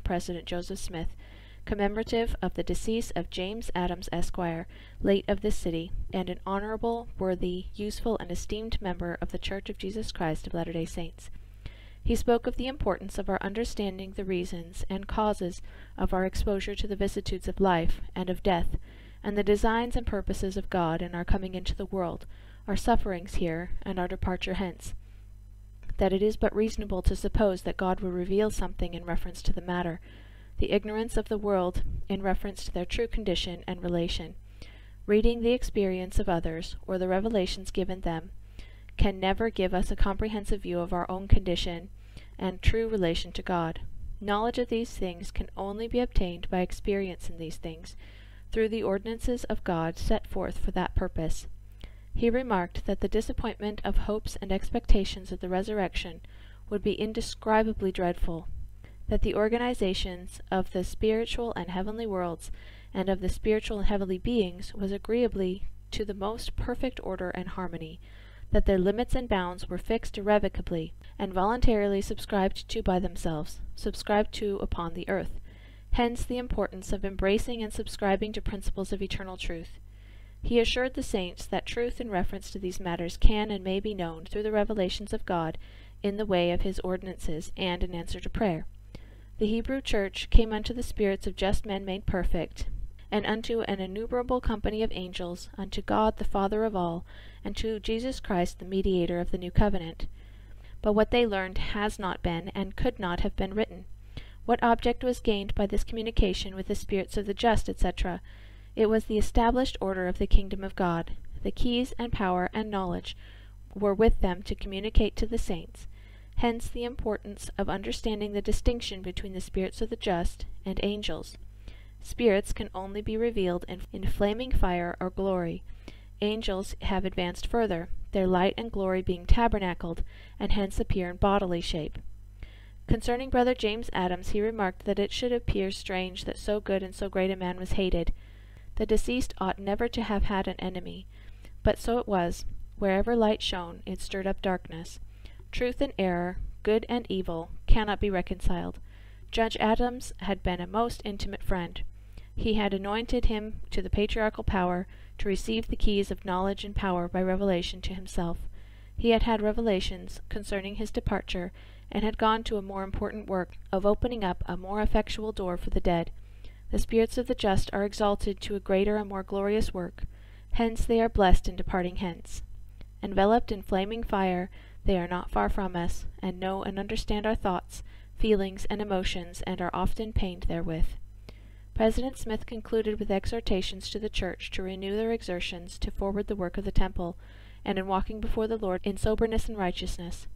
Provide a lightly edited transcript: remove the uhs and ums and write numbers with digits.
President Joseph Smith, commemorative of the decease of James Adams, Esquire, late of this city, and an honorable, worthy, useful, and esteemed member of the Church of Jesus Christ of Latter-day Saints. He spoke of the importance of our understanding the reasons and causes of our exposure to the vicissitudes of life and of death, and the designs and purposes of God in our coming into the world, our sufferings here, and our departure hence. That it is but reasonable to suppose that God will reveal something in reference to the matter, the ignorance of the world in reference to their true condition and relation. Reading the experience of others, or the revelations given them, can never give us a comprehensive view of our own condition and true relation to God. Knowledge of these things can only be obtained by experience in these things, through the ordinances of God set forth for that purpose. He remarked that the disappointment of hopes and expectations of the resurrection would be indescribably dreadful, that the organizations of the spiritual and heavenly worlds and of the spiritual and heavenly beings was agreeably to the most perfect order and harmony, that their limits and bounds were fixed irrevocably, and voluntarily subscribed to by themselves, subscribed to upon the earth. Hence the importance of embracing and subscribing to principles of eternal truth. He assured the saints that truth in reference to these matters can and may be known through the revelations of God in the way of his ordinances and in answer to prayer. The Hebrew Church came unto the spirits of just men made perfect, and unto an innumerable company of angels, unto God the Father of all, and to Jesus Christ the mediator of the new covenant. But what they learned has not been, and could not have been written. What object was gained by this communication with the spirits of the just, etc.? It was the established order of the kingdom of God. The keys and power and knowledge were with them to communicate to the saints. Hence the importance of understanding the distinction between the spirits of the just and angels. Spirits can only be revealed in flaming fire or glory. Angels have advanced further, their light and glory being tabernacled, and hence appear in bodily shape. Concerning Brother James Adams, he remarked that it should appear strange that so good and so great a man was hated. The deceased ought never to have had an enemy, but so it was. Wherever light shone, it stirred up darkness. Truth and error, good and evil, cannot be reconciled. Judge Adams had been a most intimate friend. He had anointed him to the patriarchal power to receive the keys of knowledge and power by revelation to himself. He had had revelations concerning his departure, and had gone to a more important work of opening up a more effectual door for the dead. The spirits of the just are exalted to a greater and more glorious work. Hence they are blessed in departing hence. Enveloped in flaming fire, they are not far from us, and know and understand our thoughts, feelings, and emotions, and are often pained therewith. President Smith concluded with exhortations to the Church to renew their exertions to forward the work of the temple, and in walking before the Lord in soberness and righteousness.